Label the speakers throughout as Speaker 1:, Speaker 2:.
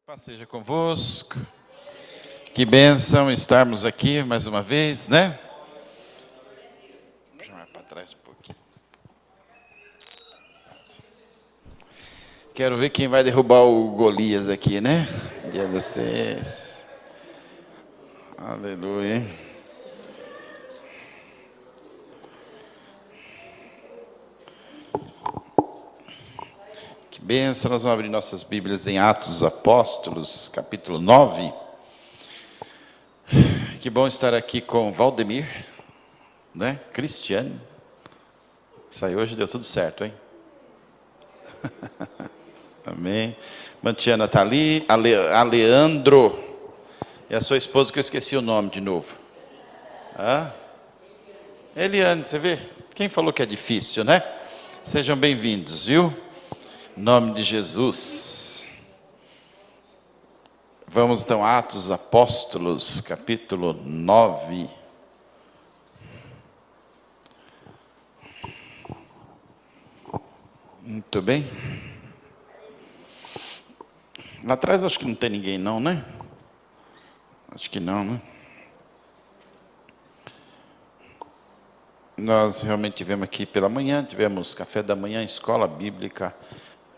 Speaker 1: Paz seja convosco. Que bênção estarmos aqui mais uma vez, né? Vou chamar para trás um pouquinho. Quero ver quem vai derrubar o Golias aqui, né? Dia de vocês. Aleluia, hein? Que bênção. Nós vamos abrir nossas Bíblias em Atos dos Apóstolos, capítulo 9. Que bom estar aqui com Valdemir, né? Cristiane. Saiu hoje, deu tudo certo, hein? Amém. Mantiana está ali. Aleandro. E a sua esposa, que eu esqueci o nome de novo. Eliane, você vê? Quem falou que é difícil, né? Sejam bem-vindos, viu? Em nome de Jesus. Vamos então a Atos dos Apóstolos, capítulo 9. Muito bem. Lá atrás acho que não tem ninguém não, né? Acho que não, né? Nós realmente tivemos aqui pela manhã, tivemos café da manhã, escola bíblica,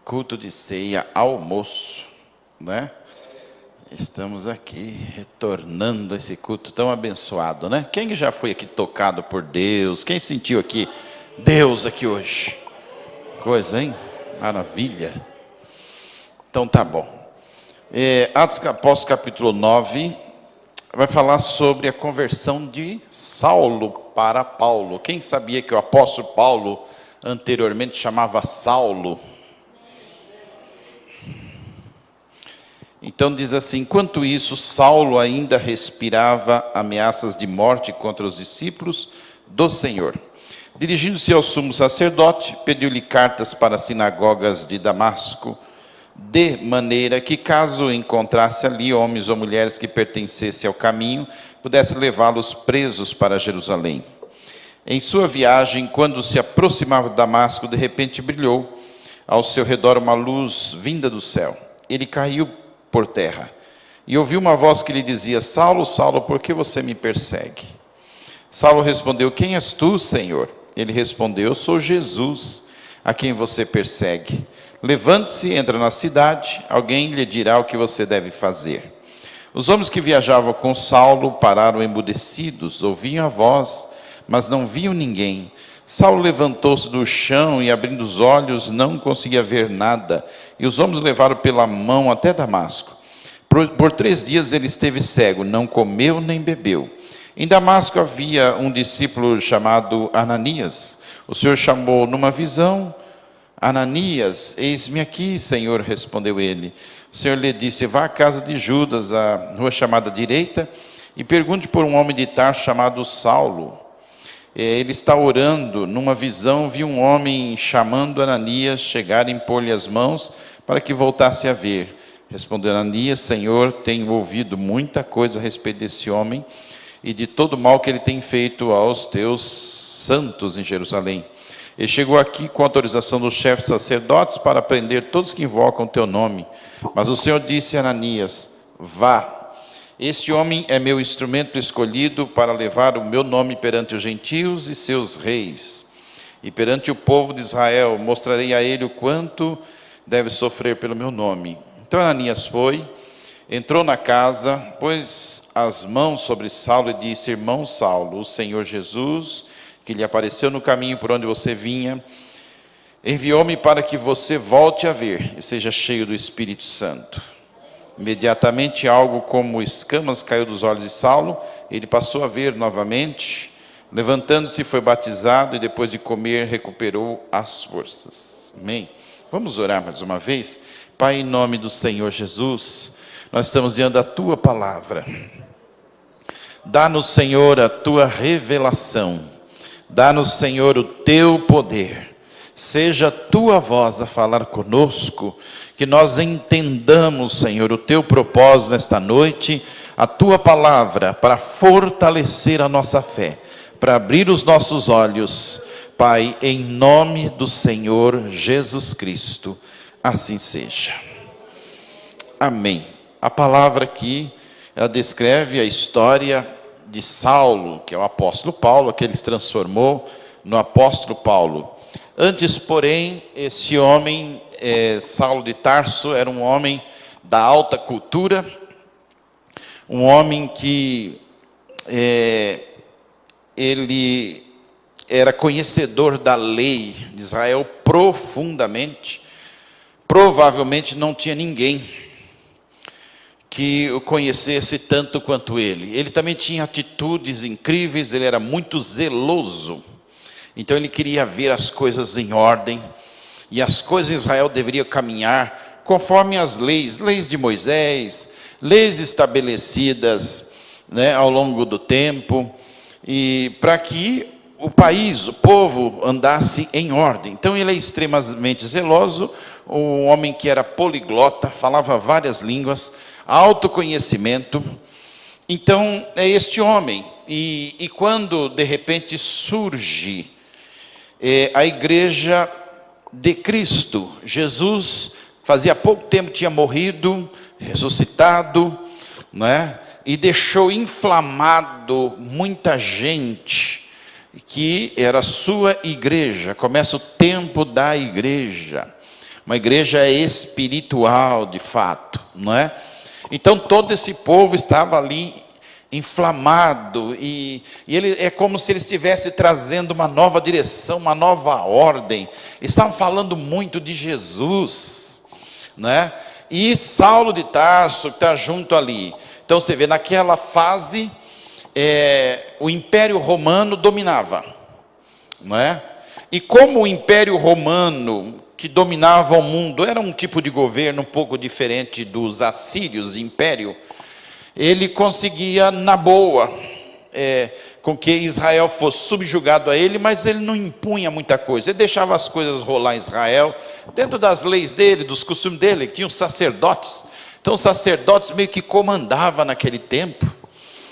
Speaker 1: culto de ceia, almoço, né? Estamos aqui retornando a esse culto tão abençoado, né? Quem já foi aqui tocado por Deus? Quem sentiu aqui Deus aqui hoje? Coisa, hein? Maravilha. Então tá bom. Atos dos Apóstolos, capítulo 9, vai falar sobre a conversão de Saulo para Paulo. Quem sabia que o apóstolo Paulo anteriormente chamava Saulo? Então diz assim: enquanto isso, Saulo ainda respirava ameaças de morte contra os discípulos do Senhor. Dirigindo-se ao sumo sacerdote, pediu-lhe cartas para as sinagogas de Damasco, de maneira que, caso encontrasse ali homens ou mulheres que pertencessem ao caminho, pudesse levá-los presos para Jerusalém. Em sua viagem, quando se aproximava de Damasco, de repente brilhou ao seu redor uma luz vinda do céu. Ele caiu por terra e ouviu uma voz que lhe dizia: Saulo, Saulo, por que você me persegue? Saulo respondeu: quem és tu, Senhor? Ele respondeu: eu sou Jesus, a quem você persegue. Levante-se, entra na cidade, alguém lhe dirá o que você deve fazer. Os homens que viajavam com Saulo pararam emudecidos, ouviam a voz, mas não viam ninguém. Saulo levantou-se do chão e, abrindo os olhos, não conseguia ver nada. E os homens o levaram pela mão até Damasco. Por 3 dias ele esteve cego, não comeu nem bebeu. Em Damasco havia um discípulo chamado Ananias. O Senhor chamou numa visão: Ananias, eis-me aqui, Senhor, respondeu ele. O Senhor lhe disse: vá à casa de Judas, a rua chamada Direita, e pergunte por um homem de Tarso chamado Saulo. Ele está orando. Numa visão, viu um homem chamando Ananias chegar e impor-lhe as mãos para que voltasse a ver. Respondeu Ananias: Senhor, tenho ouvido muita coisa a respeito desse homem e de todo o mal que ele tem feito aos teus santos em Jerusalém. Ele chegou aqui com autorização dos chefes sacerdotes para prender todos que invocam o teu nome. Mas o Senhor disse a Ananias: vá. Este homem é meu instrumento escolhido para levar o meu nome perante os gentios e seus reis. E perante o povo de Israel mostrarei a ele o quanto deve sofrer pelo meu nome. Então Ananias foi, entrou na casa, pôs as mãos sobre Saulo e disse: irmão Saulo, o Senhor Jesus, que lhe apareceu no caminho por onde você vinha, enviou-me para que você volte a ver e seja cheio do Espírito Santo. Imediatamente algo como escamas caiu dos olhos de Saulo, ele passou a ver novamente. Levantando-se, foi batizado e depois de comer recuperou as forças. Amém? Vamos orar mais uma vez. Pai, em nome do Senhor Jesus, nós estamos diante da tua palavra. Dá-nos, Senhor, a tua revelação. Dá-nos, Senhor, o teu poder. Seja a tua voz a falar conosco, que nós entendamos, Senhor, o teu propósito nesta noite, a tua palavra para fortalecer a nossa fé, para abrir os nossos olhos. Pai, em nome do Senhor Jesus Cristo, assim seja. Amém. a palavra aqui, ela descreve a história de Saulo, que é o apóstolo Paulo, que ele se transformou no apóstolo Paulo. Antes, porém, esse homem, Saulo de Tarso, era um homem da alta cultura, um homem que ele era conhecedor da lei de Israel profundamente. Provavelmente não tinha ninguém que o conhecesse tanto quanto ele. Ele também tinha atitudes incríveis, ele era muito zeloso. Então ele queria ver as coisas em ordem, e as coisas em Israel deveriam caminhar conforme as leis de Moisés, leis estabelecidas, né, ao longo do tempo, e para que o país, o povo andasse em ordem. Então ele é extremamente zeloso, um homem que era poliglota, falava várias línguas, autoconhecimento. Então é este homem, e quando de repente surge a igreja de Cristo, Jesus fazia pouco tempo tinha morrido, ressuscitado, né? E deixou inflamado muita gente, que era a sua igreja. Começa o tempo da igreja, uma igreja espiritual de fato, não é? Então todo esse povo estava ali inflamado, e ele é como se ele estivesse trazendo uma nova direção, uma nova ordem. Estavam falando muito de Jesus, né? E Saulo de Tarso está junto ali. Então você vê, naquela fase, o Império Romano dominava, não é? E como o Império Romano, que dominava o mundo, era um tipo de governo um pouco diferente dos assírios, império, ele conseguia, na boa, com que Israel fosse subjugado a ele, mas ele não impunha muita coisa. Ele deixava as coisas rolar em Israel, dentro das leis dele, dos costumes dele, que tinha os sacerdotes. Então os sacerdotes meio que comandavam naquele tempo.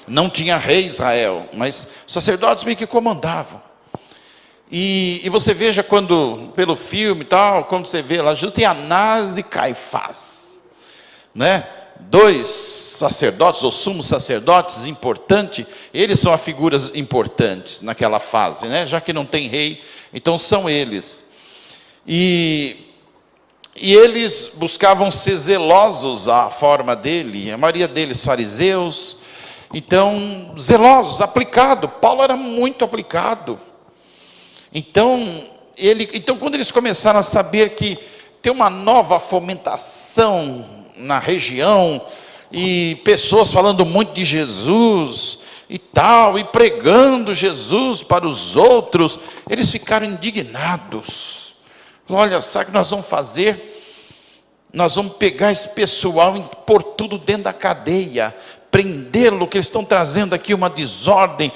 Speaker 1: Não tinha rei Israel, mas os sacerdotes meio que comandavam. E você veja quando, pelo filme e tal, quando você vê lá, Jesus tem Anás e Caifás, né? Dois sacerdotes, ou sumos sacerdotes importantes, eles são as figuras importantes naquela fase, né? Já que não tem rei, então são eles. E eles buscavam ser zelosos à forma dele, a maioria deles fariseus, então zelosos, aplicado. Paulo era muito aplicado. Então quando eles começaram a saber que tem uma nova fomentação na região, e pessoas falando muito de Jesus e tal, e pregando Jesus para os outros, eles ficaram indignados. Olha, sabe o que nós vamos fazer? Nós vamos pegar esse pessoal e pôr tudo dentro da cadeia, prendê-lo, que eles estão trazendo aqui uma desordem,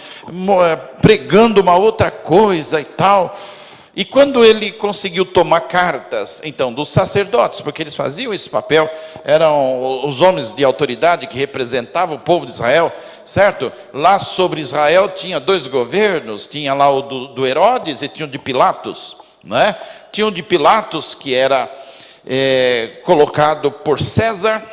Speaker 1: pregando uma outra coisa e tal. E quando ele conseguiu tomar cartas, então, dos sacerdotes, porque eles faziam esse papel, eram os homens de autoridade que representavam o povo de Israel, certo? Lá sobre Israel tinha dois governos, tinha lá o do Herodes e tinha o de Pilatos, né? Tinha o de Pilatos, que era colocado por César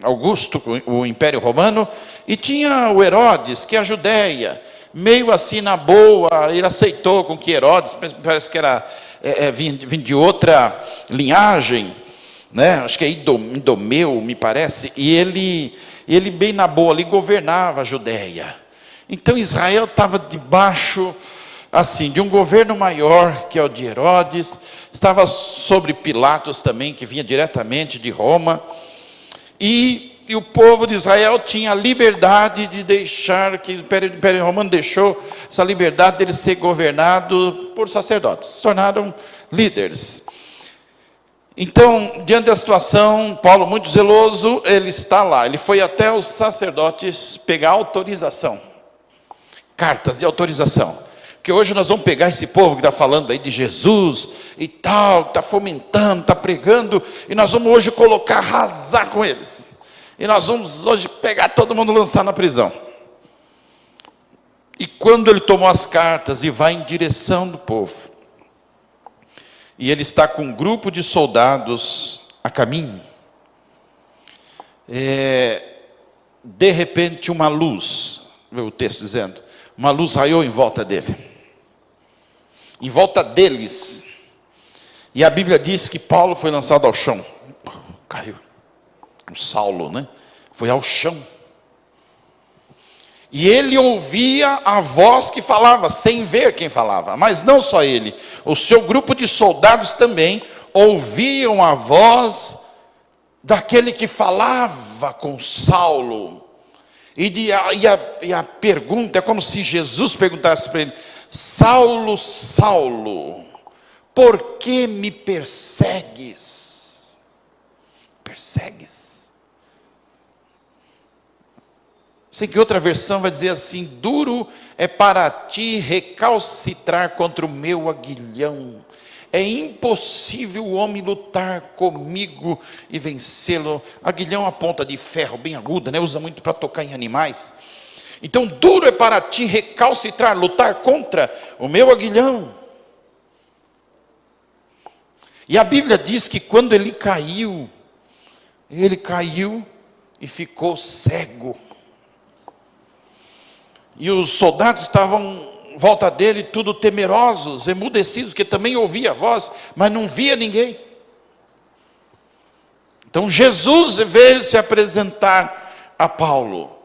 Speaker 1: Augusto, o Império Romano, e tinha o Herodes, que é a Judéia, meio assim na boa. Ele aceitou com que Herodes, parece que era vinha de outra linhagem, né? Acho que é Idomeu, me parece, e ele bem na boa ali governava a Judéia. Então Israel estava debaixo assim de um governo maior, que é o de Herodes, estava sobre Pilatos também, que vinha diretamente de Roma, e o povo de Israel tinha a liberdade de deixar, que o Império Romano deixou essa liberdade dele ser governado por sacerdotes, se tornaram líderes. Então, diante da situação, Paulo, muito zeloso, ele está lá, ele foi até os sacerdotes pegar autorização, cartas de autorização, que hoje nós vamos pegar esse povo que está falando aí de Jesus e tal, que está fomentando, está pregando, e nós vamos hoje colocar, arrasar com eles. E nós vamos hoje pegar todo mundo e lançar na prisão. E quando ele tomou as cartas e vai em direção do povo, e ele está com um grupo de soldados a caminho, de repente uma luz, o texto dizendo, uma luz raiou em volta dele, em volta deles, e a Bíblia diz que Paulo foi lançado ao chão, caiu, o Saulo, né? Foi ao chão, e ele ouvia a voz que falava, sem ver quem falava, mas não só ele, o seu grupo de soldados também ouviam a voz daquele que falava com Saulo, e a pergunta é como se Jesus perguntasse para ele: Saulo, Saulo, por que me persegues? Persegues? Sei que outra versão vai dizer assim: duro é para ti recalcitrar contra o meu aguilhão. É impossível o homem lutar comigo e vencê-lo. Aguilhão é uma ponta de ferro bem aguda, né? Usa muito para tocar em animais. Então, duro é para ti recalcitrar, lutar contra o meu aguilhão. E a Bíblia diz que quando ele caiu e ficou cego. E os soldados estavam em volta dele, tudo temerosos, emudecidos, que também ouvia a voz, mas não via ninguém. Então Jesus veio se apresentar a Paulo,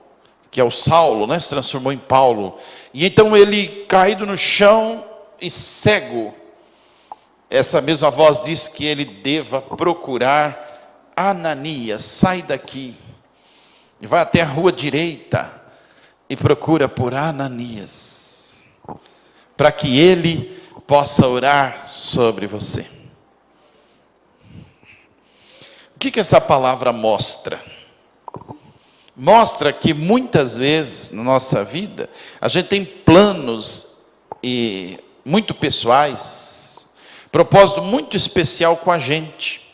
Speaker 1: que é o Saulo, né? Se transformou em Paulo. E então ele, caído no chão e cego, essa mesma voz diz que ele deva procurar Ananias. Sai daqui e vai até a rua direita e procura por Ananias, para que ele possa orar sobre você. O que essa palavra mostra? Mostra que muitas vezes na nossa vida, a gente tem planos muito pessoais, propósito muito especial com a gente.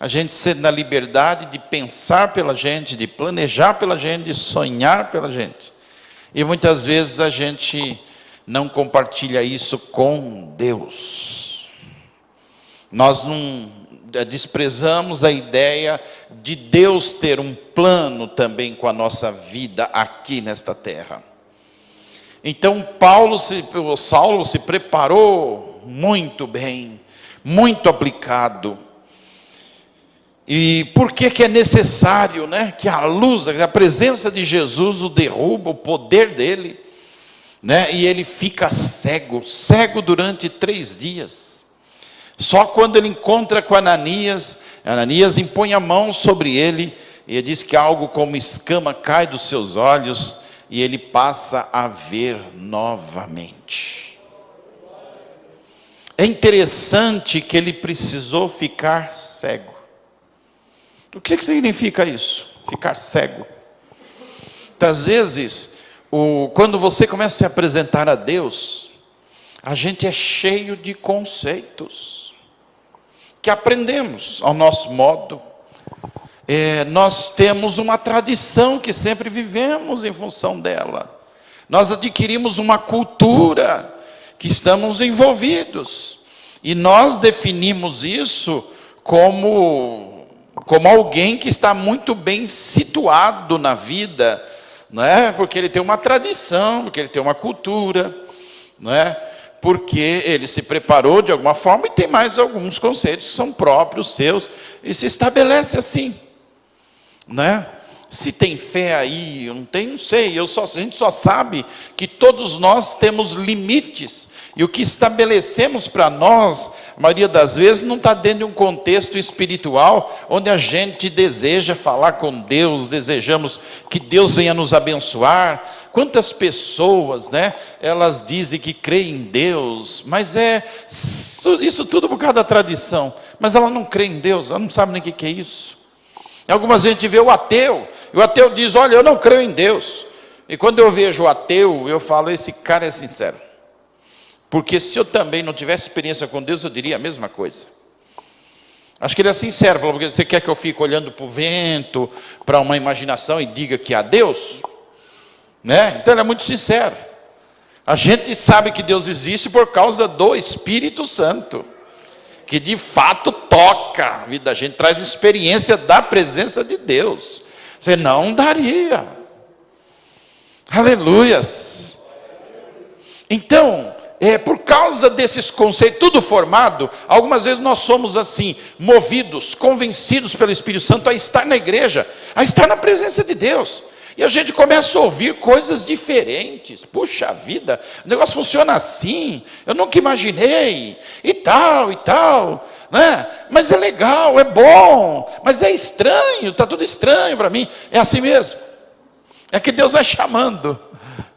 Speaker 1: A gente sendo na liberdade de pensar pela gente, de planejar pela gente, de sonhar pela gente. E muitas vezes a gente não compartilha isso com Deus. Nós não desprezamos a ideia de Deus ter um plano também com a nossa vida aqui nesta terra. Então Saulo se preparou muito bem, muito aplicado. E por que é necessário, né, que a luz, a presença de Jesus o derruba, o poder dele, né, e ele fica cego durante 3 dias. Só quando ele encontra com Ananias impõe a mão sobre ele, e ele diz que algo como escama cai dos seus olhos, e ele passa a ver novamente. É interessante que ele precisou ficar cego. O que significa isso? Ficar cego. Muitas vezes, quando você começa a se apresentar a Deus, a gente é cheio de conceitos que aprendemos ao nosso modo. Nós temos uma tradição que sempre vivemos em função dela. Nós adquirimos uma cultura que estamos envolvidos. E nós definimos isso como alguém que está muito bem situado na vida, não é? Porque ele tem uma tradição, porque ele tem uma cultura, não é? Porque ele se preparou de alguma forma e tem mais alguns conceitos que são próprios seus, e se estabelece assim, não é? Se tem fé aí, não tem, não sei, a gente só sabe que todos nós temos limites, e o que estabelecemos para nós, a maioria das vezes, não está dentro de um contexto espiritual, onde a gente deseja falar com Deus, desejamos que Deus venha nos abençoar. Quantas pessoas, né, elas dizem que creem em Deus, mas isso tudo por causa da tradição, mas ela não crê em Deus, ela não sabe nem o que é isso. Algumas vezes a gente vê o ateu, e o ateu diz: olha, eu não creio em Deus. E quando eu vejo o ateu, eu falo: esse cara é sincero. Porque se eu também não tivesse experiência com Deus, eu diria a mesma coisa. Acho que ele é sincero, falou: porque você quer que eu fique olhando para o vento, para uma imaginação e diga que há Deus? Né? Então ele é muito sincero. A gente sabe que Deus existe por causa do Espírito Santo, que de fato toca a vida da gente, traz experiência da presença de Deus. Você não daria. Aleluias. Então, por causa desses conceitos, tudo formado, algumas vezes nós somos assim, movidos, convencidos pelo Espírito Santo a estar na igreja, a estar na presença de Deus. E a gente começa a ouvir coisas diferentes. Puxa vida, o negócio funciona assim, eu nunca imaginei, e tal, né? Mas é legal, é bom, mas é estranho, está tudo estranho para mim. É assim mesmo. É que Deus vai chamando,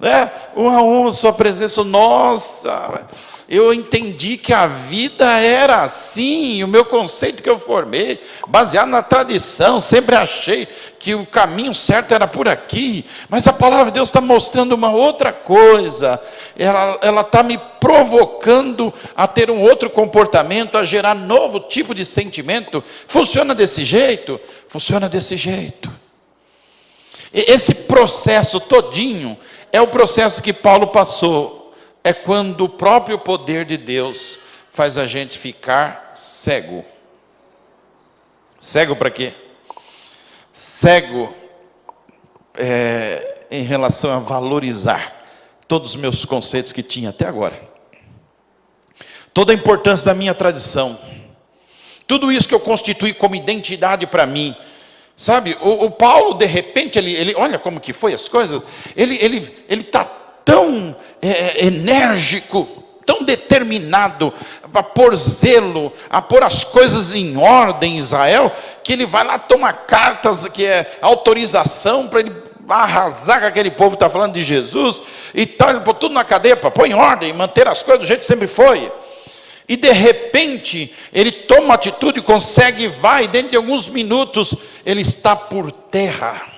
Speaker 1: né? Um a um, a sua presença. Nossa, eu entendi que a vida era assim, o meu conceito que eu formei, baseado na tradição, sempre achei que o caminho certo era por aqui, mas a palavra de Deus está mostrando uma outra coisa, ela está me provocando a ter um outro comportamento, a gerar novo tipo de sentimento. Funciona desse jeito? Funciona desse jeito. Esse processo todinho é o processo que Paulo passou. É quando o próprio poder de Deus faz a gente ficar cego. Cego para quê? Cego em relação a valorizar todos os meus conceitos que tinha até agora. Toda a importância da minha tradição. Tudo isso que eu constituí como identidade para mim. Sabe, o Paulo, de repente, ele olha como que foi as coisas, ele está tão enérgico, tão determinado a pôr zelo, a pôr as coisas em ordem em Israel, que ele vai lá tomar cartas, que é autorização para ele arrasar com aquele povo que está falando de Jesus, e tal, ele pôr tudo na cadeia, para pôr em ordem, manter as coisas do jeito que sempre foi. E de repente, ele toma uma atitude, consegue, vai, e dentro de alguns minutos, ele está por terra.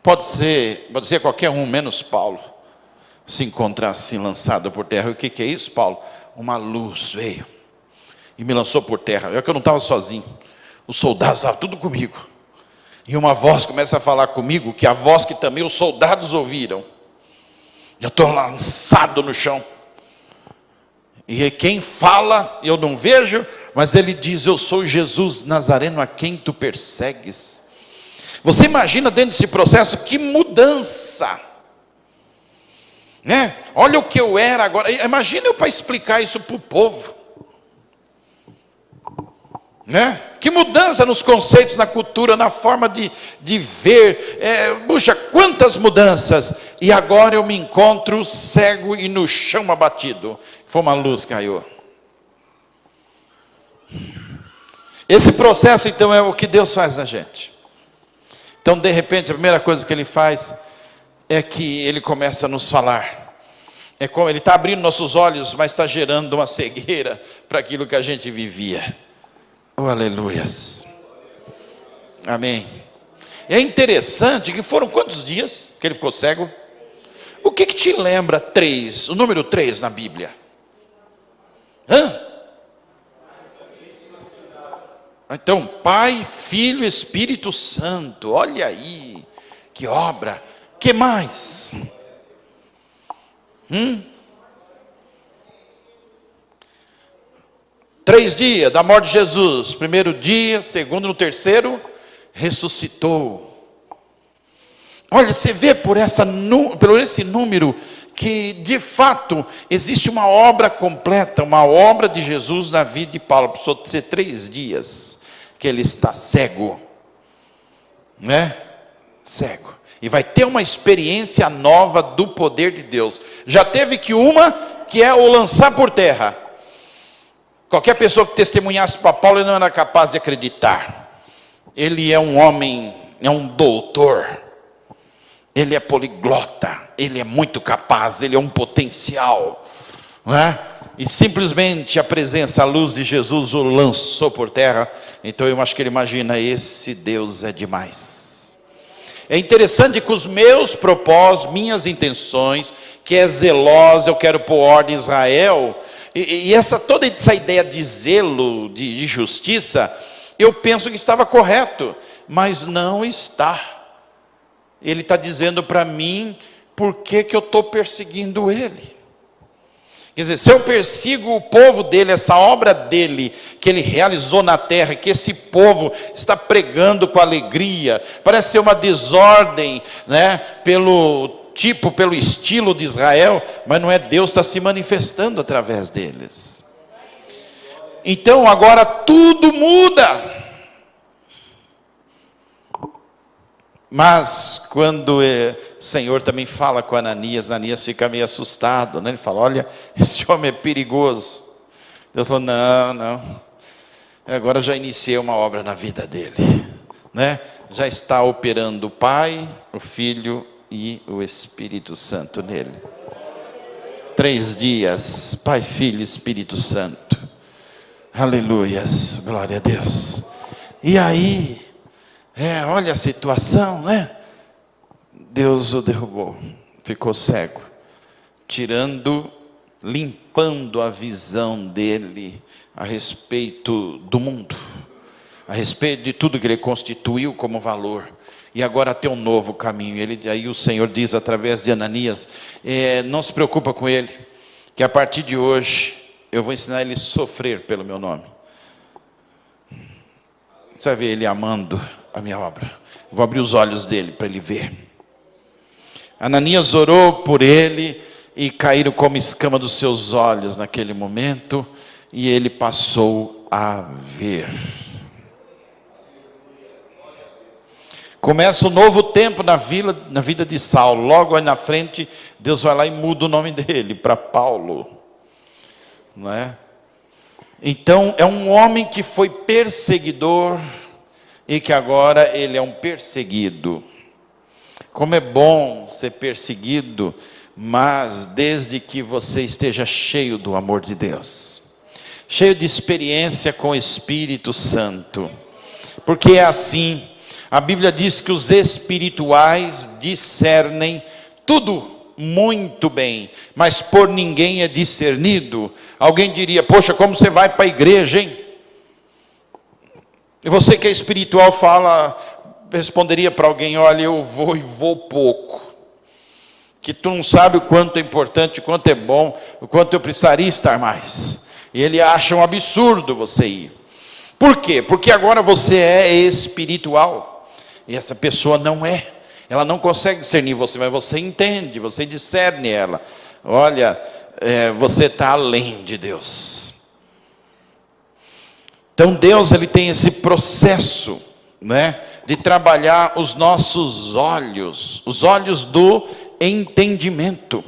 Speaker 1: Pode ser qualquer um, menos Paulo, se encontrar assim, lançado por terra. E o que é isso, Paulo? Uma luz veio e me lançou por terra. É que eu não estava sozinho, os soldados estavam tudo comigo. E uma voz começa a falar comigo, que a voz que também os soldados ouviram. Eu estou lançado no chão. E quem fala, eu não vejo, mas ele diz: eu sou Jesus Nazareno a quem tu persegues. Você imagina dentro desse processo, que mudança, né? Olha o que eu era agora, imagina eu para explicar isso para o povo, né? Que mudança nos conceitos, na cultura, na forma de ver, puxa, quantas mudanças. E agora eu me encontro cego e no chão abatido. Foi uma luz que caiu. Esse processo então é o que Deus faz na gente. Então de repente a primeira coisa que Ele faz é que Ele começa a nos falar. É como Ele está abrindo nossos olhos, mas está gerando uma cegueira para aquilo que a gente vivia. Oh, aleluias. Amém. É interessante que foram quantos dias que ele ficou cego? O que te lembra 3, o número 3 na Bíblia? Então, Pai, Filho, Espírito Santo. Olha aí, que obra. Que mais? 3 dias da morte de Jesus. Primeiro dia, segundo, no terceiro, ressuscitou. Olha, você vê por esse número que de fato existe uma obra completa, uma obra de Jesus na vida de Paulo. Precisou ser 3 dias que ele está cego, né? Cego. E vai ter uma experiência nova do poder de Deus. Já teve que é o lançar por terra. Qualquer pessoa que testemunhasse para Paulo, ele não era capaz de acreditar. Ele é um homem, é um doutor. Ele é poliglota, ele é muito capaz, ele é um potencial, não é? E simplesmente a presença, a luz de Jesus o lançou por terra. Então eu acho que ele imagina: esse Deus é demais. É interessante que os meus propósitos, minhas intenções, que é zelosa, eu quero pôr ordem em Israel, e toda essa ideia de zelo, de justiça, eu penso que estava correto, mas não está. Ele está dizendo para mim, por que eu estou perseguindo ele? Quer dizer, se eu persigo o povo dele, essa obra dele, que ele realizou na terra, que esse povo está pregando com alegria, parece ser uma desordem, né, pelo estilo de Israel, mas não é, Deus está se manifestando através deles. Então agora tudo muda. Mas quando o Senhor também fala com Ananias, Ananias fica meio assustado, né? Ele fala, olha, esse homem é perigoso. Deus falou, não, agora já iniciei uma obra na vida dele, né? Já está operando o Pai, o Filho e o Espírito Santo nele. 3 dias, Pai, Filho e Espírito Santo. Aleluias, glória a Deus. E aí, olha a situação, né? Deus o derrubou, ficou cego, limpando a visão dele a respeito do mundo, a respeito de tudo que ele constituiu como valor. E agora tem um novo caminho. Aí o Senhor diz através de Ananias, não se preocupa com ele, que a partir de hoje eu vou ensinar ele a sofrer pelo meu nome. Você vai ver ele amando a minha obra. Vou abrir os olhos dele para ele ver. Ananias orou por ele e caíram como escama dos seus olhos naquele momento, e ele passou a ver. Começa um novo tempo na vida de Saulo. Logo aí na frente, Deus vai lá e muda o nome dele para Paulo, não é? Então, é um homem que foi perseguidor e que agora ele é um perseguido. Como é bom ser perseguido, mas desde que você esteja cheio do amor de Deus, cheio de experiência com o Espírito Santo, porque é assim. A Bíblia diz que os espirituais discernem tudo muito bem, mas por ninguém é discernido. Alguém diria, poxa, como você vai para a igreja, hein? E você que é espiritual responderia para alguém, olha, eu vou e vou pouco. Que tu não sabe o quanto é importante, o quanto é bom, o quanto eu precisaria estar mais. E ele acha um absurdo você ir. Por quê? Porque agora você é espiritual. E essa pessoa não é. Ela não consegue discernir você, mas você entende, você discerne ela. Olha, você está além de Deus. Então Deus, ele tem esse processo, né, de trabalhar os nossos olhos, os olhos do entendimento,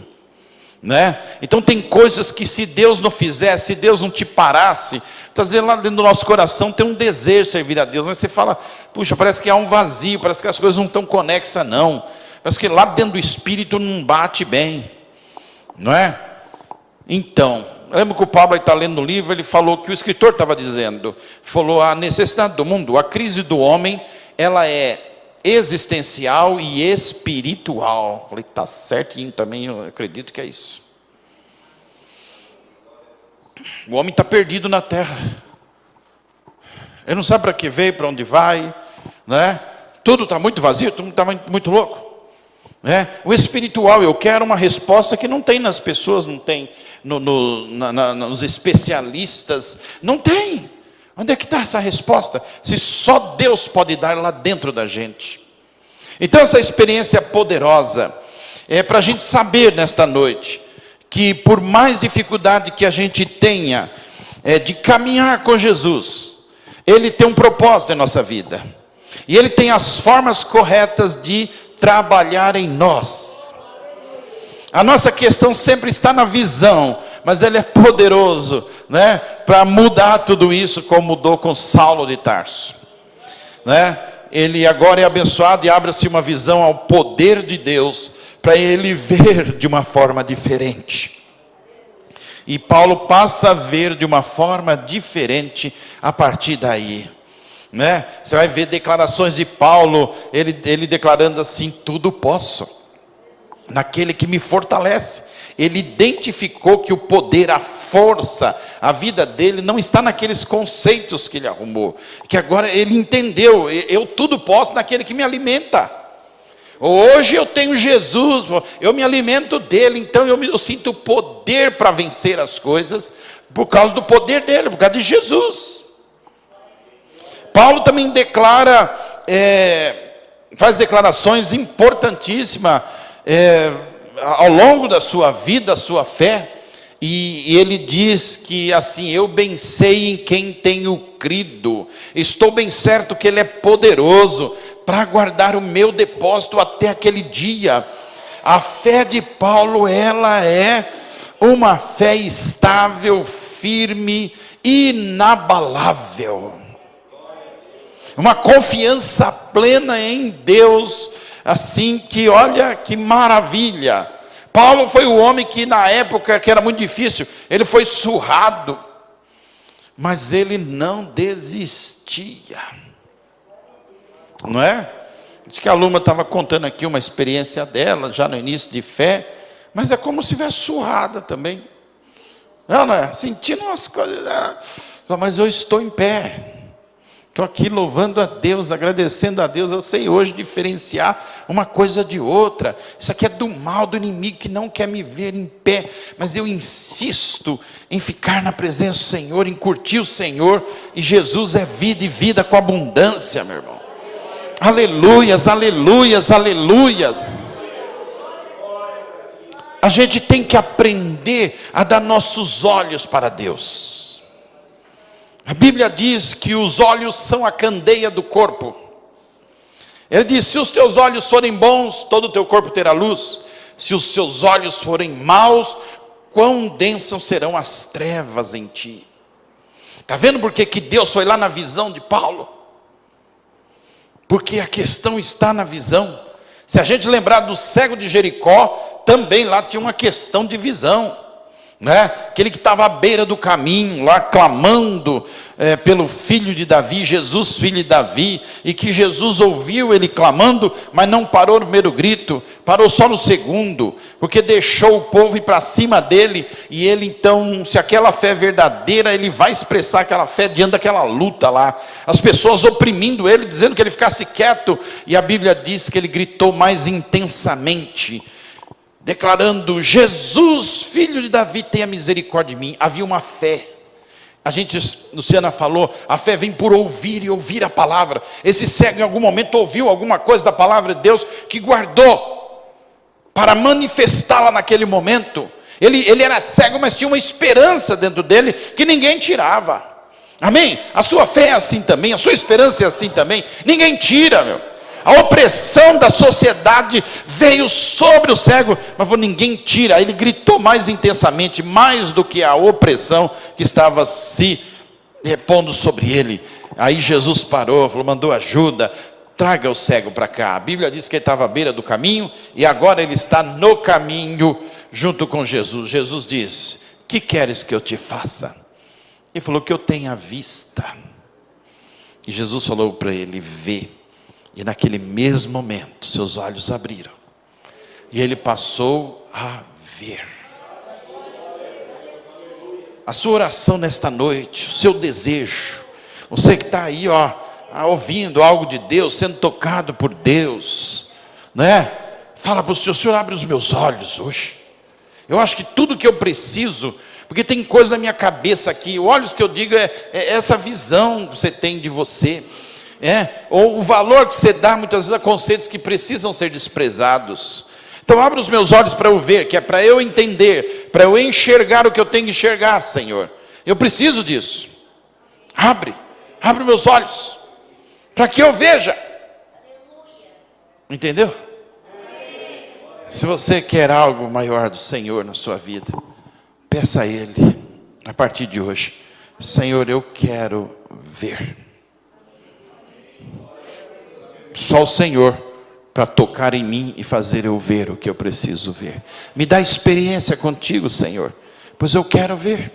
Speaker 1: né? Então tem coisas que se Deus não fizesse, se Deus não te parasse, está dizendo lá dentro do nosso coração tem um desejo de servir a Deus, mas você fala, puxa, parece que há um vazio, parece que as coisas não estão conexas não, parece que lá dentro do Espírito não bate bem, não é? Então, lembra que o Pablo está lendo no livro, ele falou que o escritor estava dizendo, falou a necessidade do mundo, a crise do homem, ela é existencial e espiritual. Falei, está certinho também, eu acredito que é isso. O homem está perdido na terra. Ele não sabe para que veio, para onde vai, né? Tudo está muito vazio, tudo está muito louco. Né? O espiritual, eu quero uma resposta que não tem nas pessoas, não tem nos especialistas, não tem. Onde é que está essa resposta? Se só Deus pode dar lá dentro da gente. Então essa experiência poderosa é para a gente saber nesta noite que por mais dificuldade que a gente tenha de caminhar com Jesus, Ele tem um propósito em nossa vida. E Ele tem as formas corretas de trabalhar em nós. A nossa questão sempre está na visão, mas Ele é poderoso, né, para mudar tudo isso, como mudou com Saulo de Tarso, né? Ele agora é abençoado e abre-se uma visão ao poder de Deus, para ele ver de uma forma diferente. E Paulo passa a ver de uma forma diferente a partir daí, né? Você vai ver declarações de Paulo, ele declarando assim, tudo posso naquele que me fortalece. Ele identificou que o poder, a força, a vida dele não está naqueles conceitos que ele arrumou, que agora ele entendeu, eu tudo posso naquele que me alimenta. Hoje eu tenho Jesus, eu me alimento dele, então eu sinto poder para vencer as coisas, por causa do poder dele, por causa de Jesus. Paulo também declara, faz declarações importantíssimas ao longo da sua vida, da sua fé, e ele diz que assim: eu bem sei em quem tenho crido, estou bem certo que ele é poderoso para guardar o meu depósito até aquele dia. A fé de Paulo, ela é uma fé estável, firme, inabalável, uma confiança plena em Deus, assim que, olha que maravilha. Paulo foi o homem que na época que era muito difícil, ele foi surrado, mas ele não desistia, não é? Diz que a Luma estava contando aqui uma experiência dela, já no início de fé, mas é como se estivesse surrada também, não é? Sentindo umas coisas, mas eu estou em pé, estou aqui louvando a Deus, agradecendo a Deus. Eu sei hoje diferenciar uma coisa de outra. Isso aqui é do mal, do inimigo que não quer me ver em pé, mas eu insisto em ficar na presença do Senhor, em curtir o Senhor, e Jesus é vida e vida com abundância, meu irmão. Aleluias, aleluias, aleluias. A gente tem que aprender a dar nossos olhos para Deus. A Bíblia diz que os olhos são a candeia do corpo. Ele diz: se os teus olhos forem bons, todo o teu corpo terá luz. Se os seus olhos forem maus, quão densas serão as trevas em ti. Está vendo por que Deus foi lá na visão de Paulo? Porque a questão está na visão. Se a gente lembrar do cego de Jericó, também lá tinha uma questão de visão, né? Aquele que estava à beira do caminho, lá clamando pelo filho de Davi, Jesus filho de Davi, e que Jesus ouviu ele clamando, mas não parou no primeiro grito, parou só no segundo, porque deixou o povo ir para cima dele, e ele então, se aquela fé é verdadeira, ele vai expressar aquela fé diante daquela luta lá, as pessoas oprimindo ele, dizendo que ele ficasse quieto, e a Bíblia diz que ele gritou mais intensamente, declarando: Jesus, filho de Davi, tenha misericórdia de mim. Havia uma fé. Luciana falou, a fé vem por ouvir e ouvir a palavra. Esse cego em algum momento ouviu alguma coisa da palavra de Deus, que guardou para manifestá-la naquele momento. Ele era cego, mas tinha uma esperança dentro dele que ninguém tirava. Amém? A sua fé é assim também, a sua esperança é assim também. Ninguém tira, meu. A opressão da sociedade veio sobre o cego, mas ninguém tira. Aí ele gritou mais intensamente, mais do que a opressão que estava se repondo sobre ele. Aí Jesus parou, falou, mandou ajuda, traga o cego para cá. A Bíblia diz que ele estava à beira do caminho, e agora ele está no caminho, junto com Jesus. Jesus diz: que queres que eu te faça? Ele falou: que eu tenha vista. E Jesus falou para ele: vê. E naquele mesmo momento, seus olhos abriram. E ele passou a ver. A sua oração nesta noite, o seu desejo, você que está aí, ouvindo algo de Deus, sendo tocado por Deus, né? Fala para o Senhor: abre os meus olhos hoje. Eu acho que tudo que eu preciso, porque tem coisa na minha cabeça aqui, olhos que eu digo é essa visão que você tem de você. Ou o valor que você dá muitas vezes a conceitos que precisam ser desprezados. Então abra os meus olhos para eu ver, que é para eu entender, para eu enxergar o que eu tenho que enxergar, Senhor. Eu preciso disso. Abre os meus olhos, para que eu veja. Entendeu? Se você quer algo maior do Senhor na sua vida, peça a Ele, a partir de hoje: Senhor, eu quero ver. Só o Senhor para tocar em mim e fazer eu ver o que eu preciso ver. Me dá experiência contigo, Senhor, pois eu quero ver.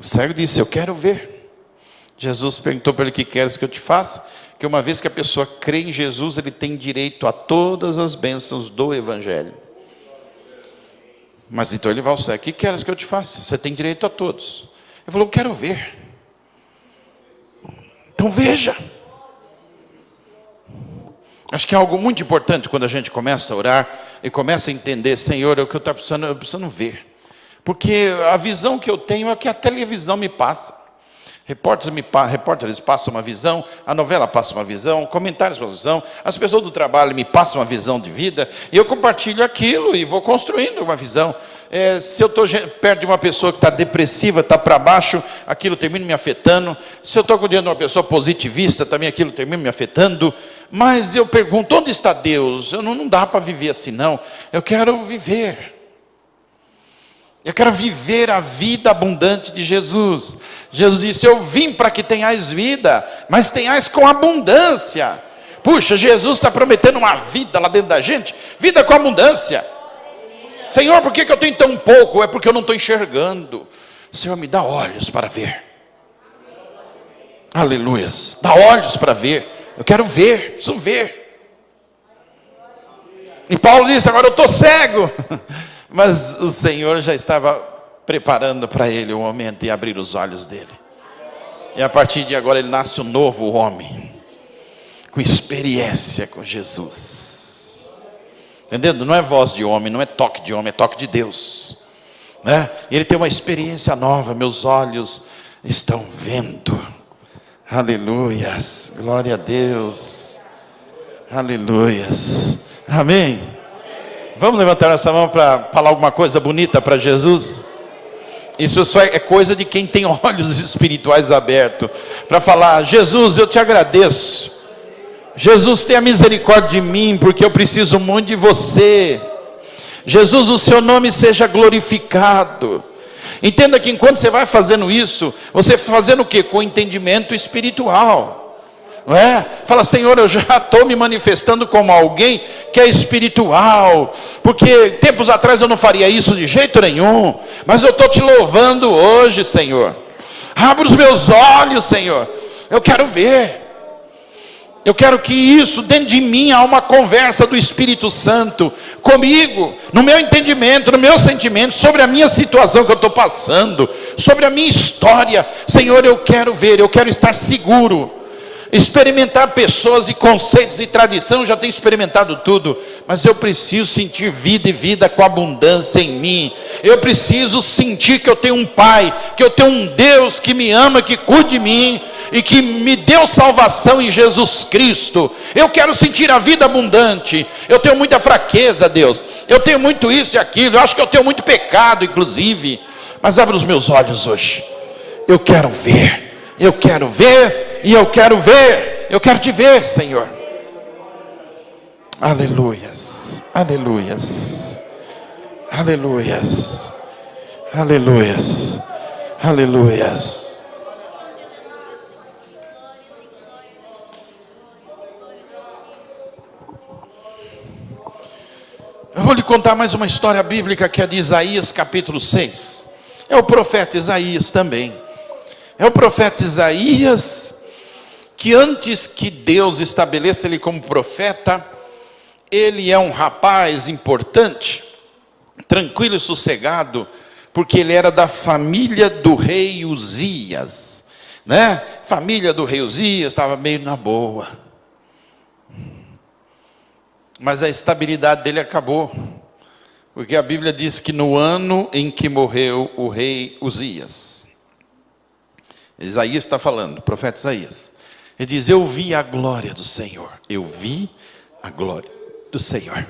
Speaker 1: O cego disse: eu quero ver. Jesus perguntou para ele: que queres que eu te faça? Que uma vez que a pessoa crê em Jesus, ele tem direito a todas as bênçãos do Evangelho. Mas então ele vai ao cego: que queres que eu te faça? Você tem direito a todos. Ele falou: eu quero ver. Então veja. Acho que é algo muito importante quando a gente começa a orar e começa a entender, Senhor, é o que eu estou precisando ver. Porque a visão que eu tenho é que a televisão me passa. Repórteres passam uma visão, a novela passa uma visão, comentários passam uma visão, as pessoas do trabalho me passam uma visão de vida, e eu compartilho aquilo e vou construindo uma visão. Se eu estou perto de uma pessoa que está depressiva, está para baixo, aquilo termina me afetando. Se eu estou diante de uma pessoa positivista, também aquilo termina me afetando. Mas eu pergunto, onde está Deus? Não dá para viver assim não, eu quero viver. Eu quero viver a vida abundante de Jesus. Jesus disse, eu vim para que tenhais vida, mas tenhais com abundância. Puxa, Jesus está prometendo uma vida lá dentro da gente, vida com abundância. Senhor, por que eu tenho tão pouco? É porque eu não estou enxergando. Senhor, me dá olhos para ver. Aleluias, dá olhos para ver. Eu quero ver, preciso ver. E Paulo disse, agora eu estou cego. Mas o Senhor já estava preparando para ele o momento de abrir os olhos dele. E a partir de agora ele nasce um novo homem, com experiência com Jesus. Entendendo? Não é voz de homem, não é toque de homem, é toque de Deus. Né? Ele tem uma experiência nova, meus olhos estão vendo. Aleluias, glória a Deus. Aleluias, amém. Vamos levantar essa mão para falar alguma coisa bonita para Jesus? Isso só é coisa de quem tem olhos espirituais abertos. Para falar, Jesus, eu te agradeço. Jesus, tenha misericórdia de mim, porque eu preciso muito de você. Jesus, o seu nome seja glorificado. Entenda que enquanto você vai fazendo isso, você fazendo o quê? Com entendimento espiritual. Não é? Fala, Senhor, eu já estou me manifestando como alguém que é espiritual, porque tempos atrás eu não faria isso de jeito nenhum, mas eu estou te louvando hoje, Senhor. Abra os meus olhos, Senhor, eu quero ver. Eu quero que isso dentro de mim há uma conversa do Espírito Santo comigo, no meu entendimento, no meu sentimento, sobre a minha situação que eu estou passando, sobre a minha história. Senhor, eu quero ver, eu quero estar seguro. Experimentar pessoas e conceitos e tradição, eu já tenho experimentado tudo, mas eu preciso sentir vida e vida com abundância em mim. Eu preciso sentir que eu tenho um Pai, que eu tenho um Deus que me ama, que cuida de mim e que me deu salvação em Jesus Cristo. Eu quero sentir a vida abundante. Eu tenho muita fraqueza, Deus, eu tenho muito isso e aquilo, eu acho que eu tenho muito pecado inclusive, mas abre os meus olhos hoje. Eu quero ver, eu quero ver. E eu quero ver, eu quero te ver, Senhor. Aleluias, aleluias, aleluias, aleluias, aleluias. Eu vou lhe contar mais uma história bíblica que é de Isaías capítulo 6. É o profeta Isaías também. É o profeta Isaías que antes que Deus estabeleça ele como profeta, ele é um rapaz importante, tranquilo e sossegado, porque ele era da família do rei Uzias, né? Família do rei Uzias estava meio na boa, mas a estabilidade dele acabou, porque a Bíblia diz que no ano em que morreu o rei Uzias, Isaías está falando, o profeta Isaías, ele diz, eu vi a glória do Senhor. Eu vi a glória do Senhor.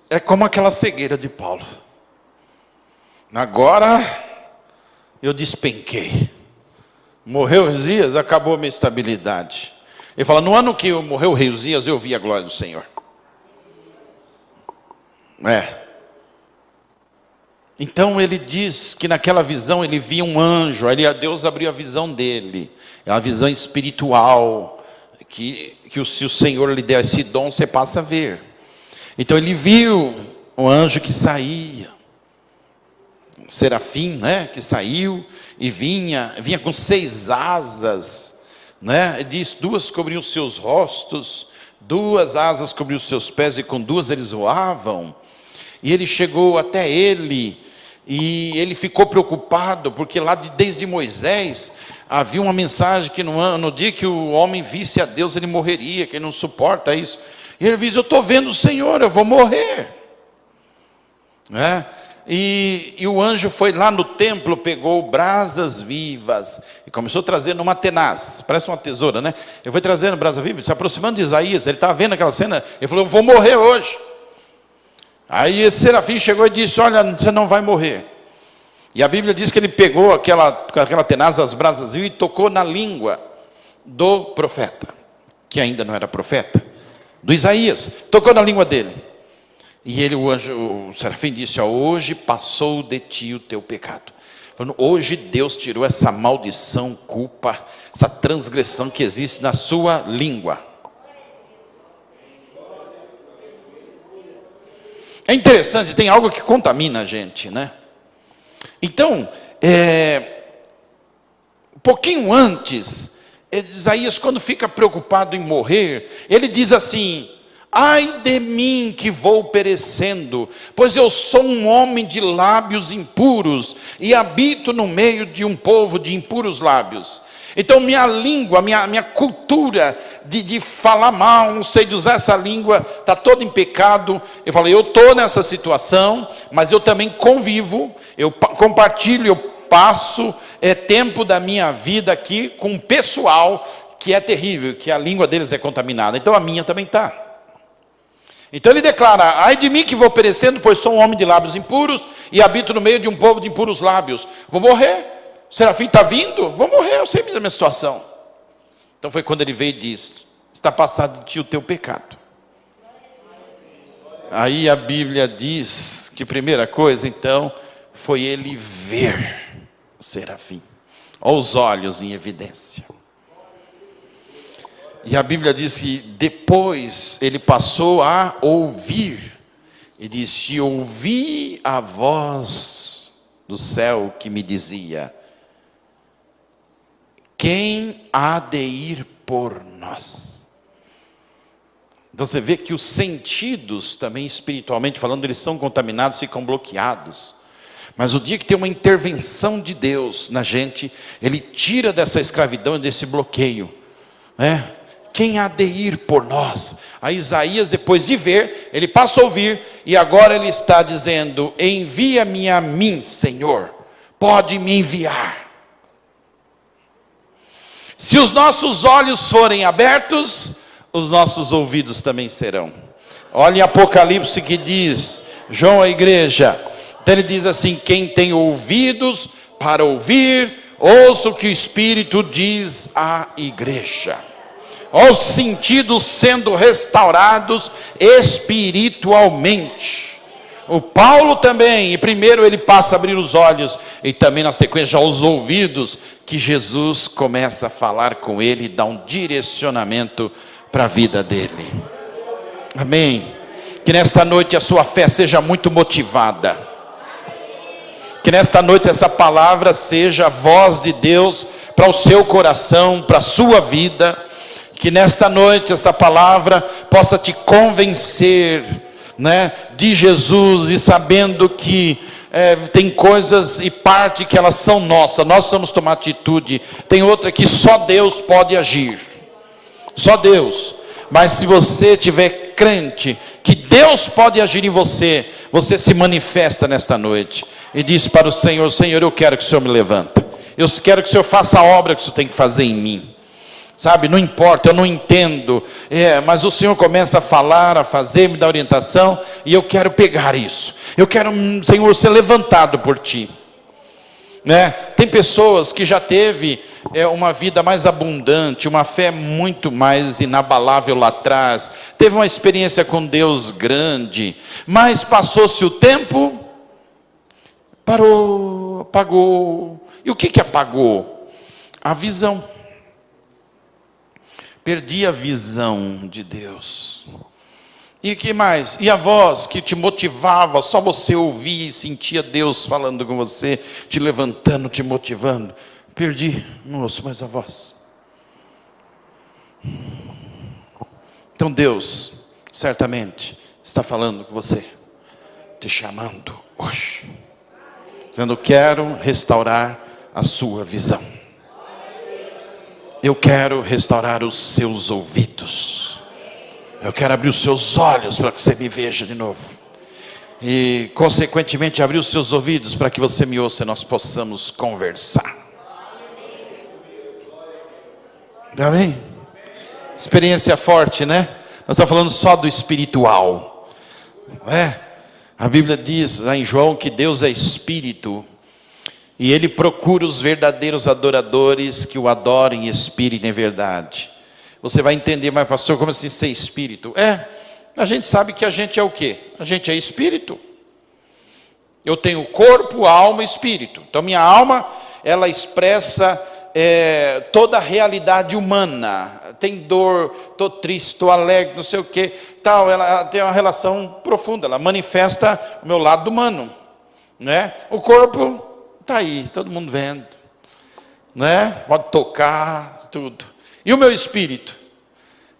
Speaker 1: É como aquela cegueira de Paulo. Agora eu despenquei. Morreu Uzias, acabou a minha estabilidade. Ele fala, no ano que morreu o rei Uzias, eu vi a glória do Senhor. Então ele diz que naquela visão ele via um anjo, aí Deus abriu a visão dele, é uma visão espiritual, que se o Senhor lhe der esse dom, você passa a ver. Então ele viu um anjo que saía, um serafim, né, que saiu e vinha com 6 asas, né, ele diz, 2 cobriam os seus rostos, 2 asas cobriam os seus pés e com 2 eles voavam. E ele chegou até ele E ele ficou preocupado, porque lá desde Moisés havia uma mensagem que no dia que o homem visse a Deus, ele morreria, que ele não suporta isso. E ele diz, eu estou vendo o Senhor, eu vou morrer. Né? E o anjo foi lá no templo, pegou brasas vivas, e começou a trazer numa tenaz, parece uma tesoura, né? Ele foi trazendo brasas vivas, se aproximando de Isaías, ele estava vendo aquela cena, ele falou, eu vou morrer hoje. Aí esse serafim chegou e disse, olha, você não vai morrer. E a Bíblia diz que ele pegou aquela tenaz, as brasas vivas, e tocou na língua do profeta, que ainda não era profeta, do Isaías, tocou na língua dele. E ele, o serafim disse, hoje passou de ti o teu pecado. Hoje Deus tirou essa maldição, culpa, essa transgressão que existe na sua língua. É interessante, tem algo que contamina a gente, né? Então, um pouquinho antes, Isaías, quando fica preocupado em morrer, ele diz assim, ai de mim que vou perecendo, pois eu sou um homem de lábios impuros, e habito no meio de um povo de impuros lábios. Então minha língua, minha cultura de falar mal, não sei de usar essa língua, está toda em pecado. Eu falei, eu estou nessa situação, mas eu também convivo, eu compartilho, eu passo tempo da minha vida aqui com um pessoal que é terrível, que a língua deles é contaminada, então a minha também está. Então ele declara, ai de mim que vou perecendo, pois sou um homem de lábios impuros, e habito no meio de um povo de impuros lábios. Vou morrer. O serafim está vindo? Vou morrer, eu sei a minha situação. Então foi quando ele veio e disse, está passado de ti o teu pecado. Aí a Bíblia diz que primeira coisa, então, foi ele ver o serafim. Olha os olhos em evidência. E a Bíblia diz que depois ele passou a ouvir. E disse, ouvi a voz do céu que me dizia, quem há de ir por nós? Então você vê que os sentidos, também espiritualmente falando, eles são contaminados, ficam bloqueados. Mas o dia que tem uma intervenção de Deus na gente, Ele tira dessa escravidão e desse bloqueio. Né? Quem há de ir por nós? A Isaías, depois de ver, ele passa a ouvir, e agora ele está dizendo, envia-me a mim, Senhor, pode me enviar. Se os nossos olhos forem abertos, os nossos ouvidos também serão. Olha em Apocalipse que diz, João à igreja, então ele diz assim, quem tem ouvidos para ouvir, ouça o que o Espírito diz à igreja. Os sentidos sendo restaurados espiritualmente. O Paulo também, e primeiro ele passa a abrir os olhos, e também na sequência os ouvidos, que Jesus começa a falar com ele e dá um direcionamento para a vida dele. Amém. Que nesta noite a sua fé seja muito motivada. Que nesta noite essa palavra seja a voz de Deus para o seu coração, para a sua vida. Que nesta noite essa palavra possa te convencer, né, de Jesus, e sabendo que tem coisas e parte que elas são nossas, nós precisamos tomar atitude. Tem outra que só Deus pode agir, só Deus. Mas se você tiver crente que Deus pode agir em você, você se manifesta nesta noite e diz para o Senhor, Senhor, eu quero que o Senhor me levanta, eu quero que o Senhor faça a obra que o Senhor tem que fazer em mim. Sabe, não importa, eu não entendo, mas o Senhor começa a falar, a fazer, me dá orientação, e eu quero pegar isso. Eu quero, Senhor, ser levantado por Ti. Né? Tem pessoas que já teve uma vida mais abundante, uma fé muito mais inabalável lá atrás, teve uma experiência com Deus grande, mas passou-se o tempo, parou, apagou. E o que apagou? A visão. Perdi a visão de Deus. E o que mais? E a voz que te motivava, só você ouvia e sentia Deus falando com você, te levantando, te motivando. Perdi, não ouço mais a voz. Então Deus, certamente, está falando com você, te chamando hoje. dizendo: quero restaurar a sua visão. Eu quero restaurar os seus ouvidos. Eu quero abrir os seus olhos para que você me veja de novo. E, consequentemente, abrir os seus ouvidos para que você me ouça e nós possamos conversar. Amém? Experiência forte, né? Nós estamos falando só do espiritual. Não é? A Bíblia diz lá em João que Deus é espírito. E Ele procura os verdadeiros adoradores que o adorem em espírito e em verdade. Você vai entender, mas pastor, como assim ser espírito? A gente sabe que a gente é o quê? A gente é espírito. Eu tenho corpo, alma e espírito. Então minha alma, ela expressa toda a realidade humana. Tem dor, estou triste, estou alegre, não sei o quê. Tal, ela tem uma relação profunda, ela manifesta o meu lado humano. Né? O corpo está aí, todo mundo vendo. Né? Pode tocar, tudo. E o meu espírito?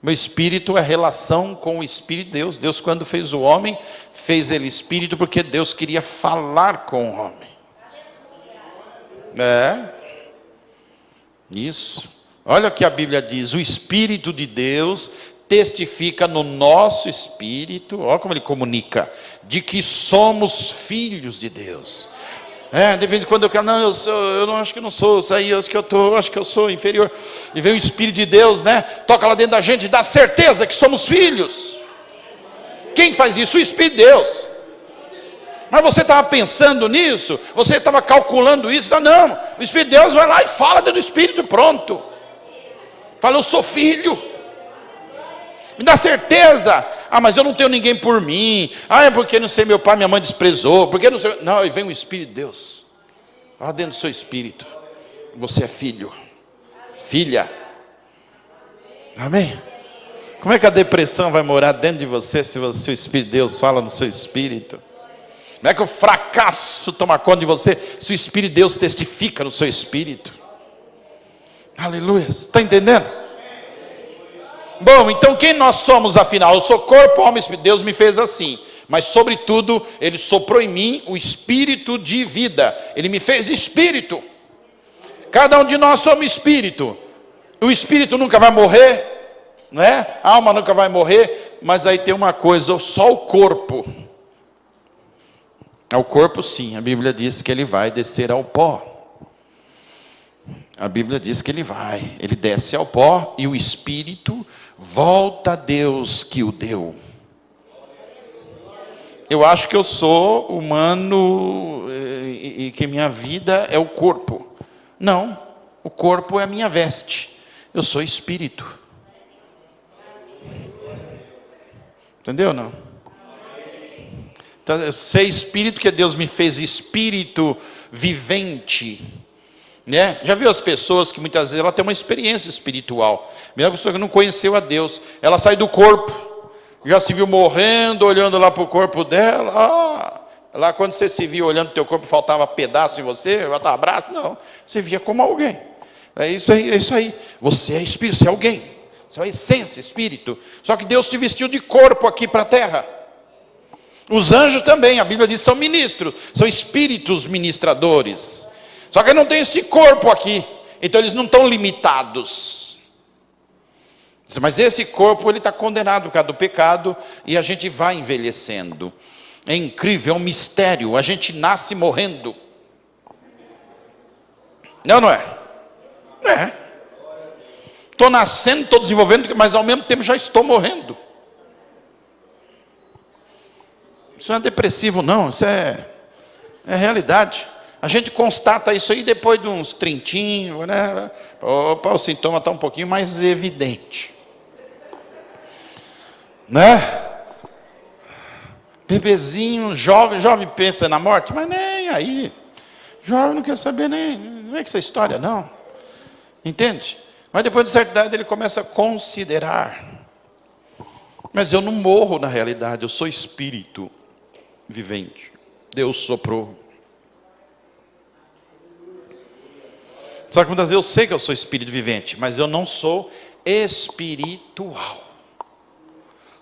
Speaker 1: Meu espírito é relação com o Espírito de Deus. Deus, quando fez o homem, fez ele espírito porque Deus queria falar com o homem. Isso. Olha o que a Bíblia diz: o Espírito de Deus testifica no nosso espírito, olha como ele comunica, de que somos filhos de Deus. De vez em quando eu quero, não, eu não acho que eu não sou, isso aí, acho que eu sou inferior. E vem o Espírito de Deus, né? Toca lá dentro da gente e dá certeza que somos filhos. Quem faz isso? O Espírito de Deus. Mas você estava pensando nisso? Você estava calculando isso? Não, o Espírito de Deus vai lá e fala dentro do Espírito, pronto. Fala: eu sou filho. Me dá certeza. Mas eu não tenho ninguém por mim. É porque não sei, meu pai, minha mãe desprezou. Porque não sei. Não, e vem o Espírito de Deus. Lá dentro do seu espírito. Você é filho. Filha. Amém? Como é que a depressão vai morar dentro de você se o Espírito de Deus fala no seu espírito? Como é que o fracasso toma conta de você se o Espírito de Deus testifica no seu espírito? Aleluia. Está entendendo? Bom, então quem nós somos afinal? Eu sou corpo, alma e espírito. Deus me fez assim. Mas sobretudo, Ele soprou em mim o espírito de vida. Ele me fez espírito. Cada um de nós somos espírito. O espírito nunca vai morrer, não é? A alma nunca vai morrer. Mas aí tem uma coisa: só o corpo. O corpo, sim, a Bíblia diz que ele vai descer ao pó. A Bíblia diz que ele desce ao pó e o espírito volta a Deus que o deu. Eu acho que eu sou humano e que minha vida é o corpo. Não, o corpo é a minha veste. Eu sou espírito. Entendeu ou não? Então, eu sei espírito que Deus me fez espírito vivente. Né? Já viu as pessoas que muitas vezes ela tem uma experiência espiritual, mesmo pessoa que não conheceu a Deus, ela sai do corpo, já se viu morrendo, olhando lá para o corpo dela. Lá quando você se viu olhando para o teu corpo, faltava pedaço em você, faltava braço, não, você via como alguém. É isso aí, você é espírito, você é alguém, você é a essência, espírito. Só que Deus te vestiu de corpo aqui para a terra. Os anjos também, a Bíblia diz, são ministros, são espíritos ministradores. Só que não tem esse corpo aqui, então eles não estão limitados. Mas esse corpo, ele está condenado por causa do pecado, e a gente vai envelhecendo. É incrível, é um mistério, a gente nasce morrendo. Não é? Estou nascendo, estou desenvolvendo, mas ao mesmo tempo já estou morrendo. Isso não é depressivo não, isso é realidade. A gente constata isso aí depois de uns 30, né? Opa, o sintoma está um pouquinho mais evidente. Né? Bebezinho, jovem pensa na morte, mas nem aí. Jovem não quer saber nem, não é que essa história não. Entende? Mas depois de certa idade ele começa a considerar. Mas eu não morro na realidade, eu sou espírito vivente. Deus soprou. Só que muitas vezes eu sei que eu sou espírito vivente, mas eu não sou espiritual.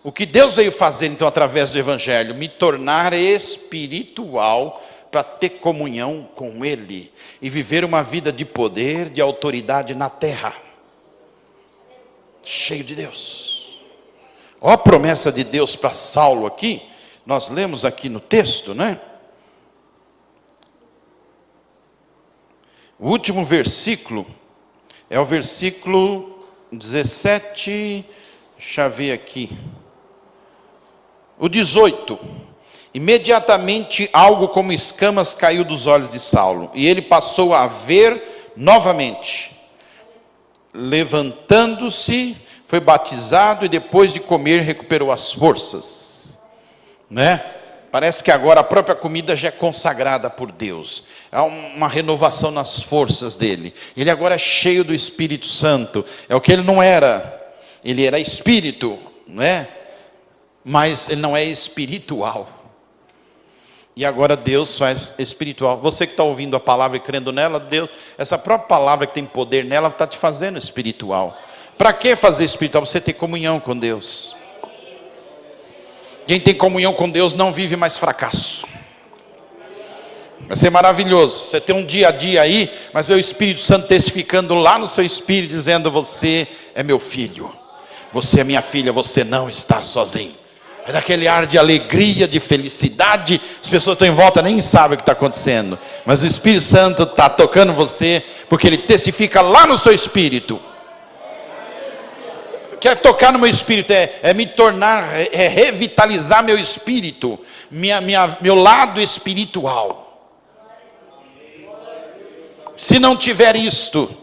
Speaker 1: O que Deus veio fazer então através do Evangelho? Me tornar espiritual para ter comunhão com Ele e viver uma vida de poder, de autoridade na terra. Cheio de Deus. Ó a promessa de Deus para Saulo aqui, nós lemos aqui no texto, né? O último versículo é o versículo 17, deixa eu ver aqui. O 18. Imediatamente algo como escamas caiu dos olhos de Saulo, e ele passou a ver novamente. Levantando-se, foi batizado e depois de comer recuperou as forças, né? Parece que agora a própria comida já é consagrada por Deus. Há uma renovação nas forças dele. Ele agora é cheio do Espírito Santo. É o que ele não era. Ele era espírito, né? Mas ele não é espiritual. E agora Deus faz espiritual. Você que está ouvindo a palavra e crendo nela, Deus, essa própria palavra que tem poder nela, está te fazendo espiritual. Para que fazer espiritual? Você ter comunhão com Deus. Quem tem comunhão com Deus não vive mais fracasso. Vai ser maravilhoso. Você tem um dia a dia aí, mas vê o Espírito Santo testificando lá no seu espírito, dizendo: você é meu filho, você é minha filha, você não está sozinho. É daquele ar de alegria, de felicidade. As pessoas estão em volta, nem sabem o que está acontecendo. Mas o Espírito Santo está tocando você, porque ele testifica lá no seu espírito. Quer tocar no meu espírito, é me tornar, é revitalizar meu espírito, meu lado espiritual. Se não tiver isto,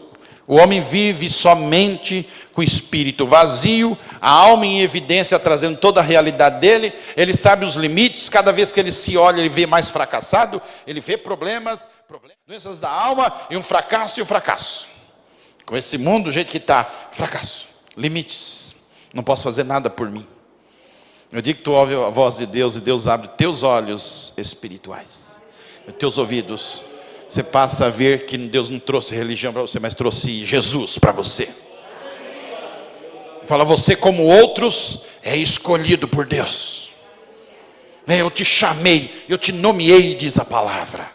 Speaker 1: o homem vive somente com o espírito vazio, a alma em evidência, trazendo toda a realidade dele. Ele sabe os limites, cada vez que ele se olha, ele vê mais fracassado, ele vê problemas, doenças da alma, e um fracasso. Com esse mundo do jeito que está, fracasso, limites, não posso fazer nada por mim. Eu digo que tu ouve a voz de Deus, e Deus abre teus olhos espirituais, teus ouvidos. Você passa a ver que Deus não trouxe religião para você, mas trouxe Jesus para você. Fala: você como outros é escolhido por Deus. Eu te chamei, eu te nomeei, diz a palavra,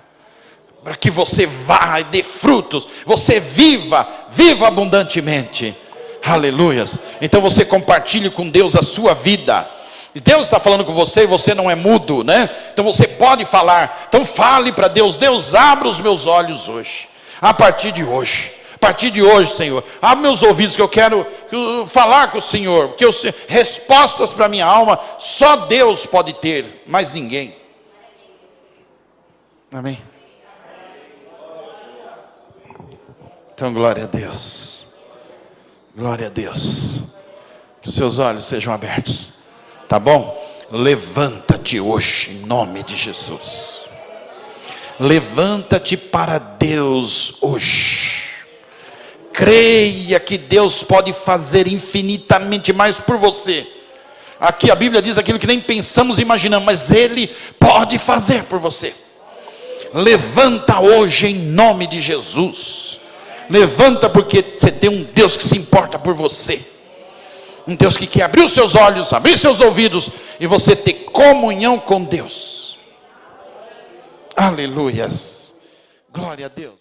Speaker 1: para que você vá e dê frutos, você viva abundantemente. Aleluias. Então você compartilhe com Deus a sua vida. E Deus está falando com você, e você não é mudo, né? Então você pode falar. Então fale para Deus: Deus, abra os meus olhos hoje. A partir de hoje, Senhor, abre meus ouvidos, que eu quero falar com o Senhor, porque respostas para minha alma só Deus pode ter, mais ninguém. Amém? Então glória a Deus. Glória a Deus. Que os seus olhos sejam abertos. Tá bom? Levanta-te hoje, em nome de Jesus. Levanta-te para Deus hoje. Creia que Deus pode fazer infinitamente mais por você. Aqui a Bíblia diz aquilo que nem pensamos e imaginamos, mas Ele pode fazer por você. Levanta hoje em nome de Jesus. Levanta, porque você tem um Deus que se importa por você. Um Deus que quer abrir os seus olhos, abrir seus ouvidos, e você ter comunhão com Deus. Aleluias. Glória a Deus.